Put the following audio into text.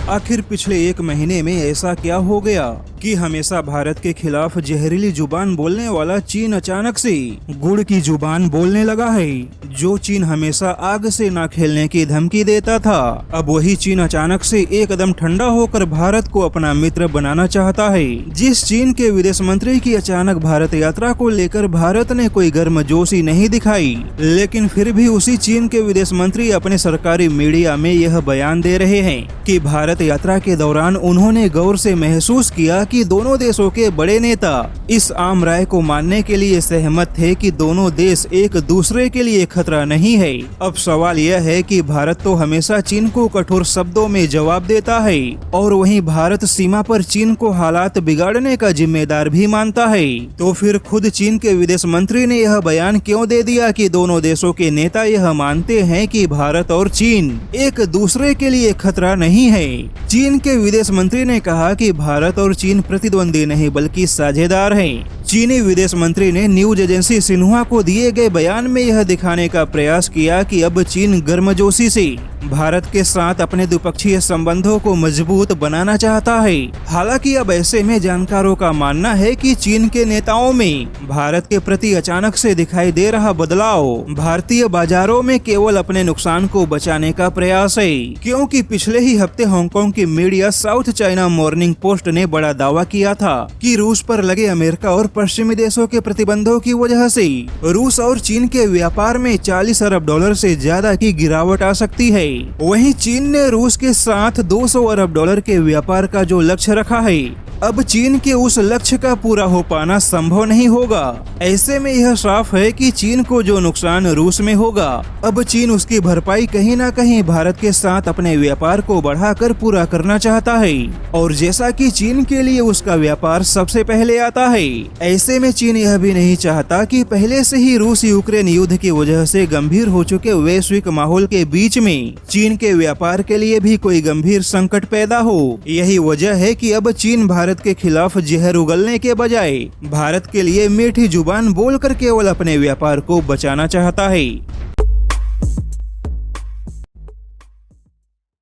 आखिर पिछले एक महीने में ऐसा क्या हो गया कि हमेशा भारत के खिलाफ जहरीली जुबान बोलने वाला चीन अचानक से गुड़ की जुबान बोलने लगा है। जो चीन हमेशा आग से ना खेलने की धमकी देता था, अब वही चीन अचानक से एकदम ठंडा होकर भारत को अपना मित्र बनाना चाहता है। जिस चीन के विदेश मंत्री की अचानक भारत यात्रा को लेकर भारत ने कोई गर्मजोशी नहीं दिखाई, लेकिन फिर भी उसी चीन के विदेश मंत्री अपने सरकारी मीडिया में यह बयान दे रहे हैं कि भारत यात्रा के दौरान उन्होंने गौर से महसूस किया कि दोनों देशों के बड़े नेता इस आम राय को मानने के लिए सहमत थे कि दोनों देश एक दूसरे के लिए खतरा नहीं है। अब सवाल यह है कि भारत तो हमेशा चीन को कठोर शब्दों में जवाब देता है और वहीं भारत सीमा पर चीन को हालात बिगाड़ने का जिम्मेदार भी मानता है। तो फिर खुद चीन के विदेश मंत्री ने यह बयान क्यों दे दिया कि दोनों देशों के नेता यह मानते हैं कि भारत और चीन एक दूसरे के लिए खतरा नहीं है। चीन के विदेश मंत्री ने कहा कि भारत और चीन प्रतिद्वंदी नहीं बल्कि साझेदार हैं। चीनी विदेश मंत्री ने न्यूज एजेंसी सिन्हुआ को दिए गए बयान में यह दिखाने का प्रयास किया कि अब चीन गर्मजोशी से भारत के साथ अपने द्विपक्षीय संबंधों को मजबूत बनाना चाहता है। हालांकि अब ऐसे में जानकारों का मानना है कि चीन के नेताओं में भारत के प्रति अचानक से दिखाई दे रहा बदलाव भारतीय बाजारों में केवल अपने नुकसान को बचाने का प्रयास है, क्योंकि पिछले ही हफ्ते हांगकांग की media south China morning post ने बड़ा दावा किया था कि रूस पर लगे अमेरिका और पश्चिमी देशों के प्रतिबंधों की वजह से रूस और चीन के व्यापार में 40 अरब डॉलर से ज्यादा की गिरावट आ सकती है। वहीं चीन ने रूस के साथ 200 अरब डॉलर के व्यापार का जो लक्ष्य रखा है, अब चीन के उस लक्ष्य का पूरा हो पाना संभव नहीं होगा। ऐसे में यह साफ है कि चीन को जो नुकसान रूस में होगा, अब चीन उसकी भरपाई कहीं ना कहीं भारत के साथ अपने व्यापार को बढ़ाकर पूरा करना चाहता है। और जैसा कि चीन के लिए उसका व्यापार सबसे पहले आता है, ऐसे में चीन यह भी नहीं चाहता कि पहले से ही रूस यूक्रेन युद्ध की वजह से गंभीर हो चुके वैश्विक माहौल के बीच में चीन के व्यापार के लिए भी कोई गंभीर संकट पैदा हो। यही वजह है कि अब चीन भारत के खिलाफ जहर उगलने के बजाय भारत के लिए मीठी जुबान बोलकर केवल अपने व्यापार को बचाना चाहता है।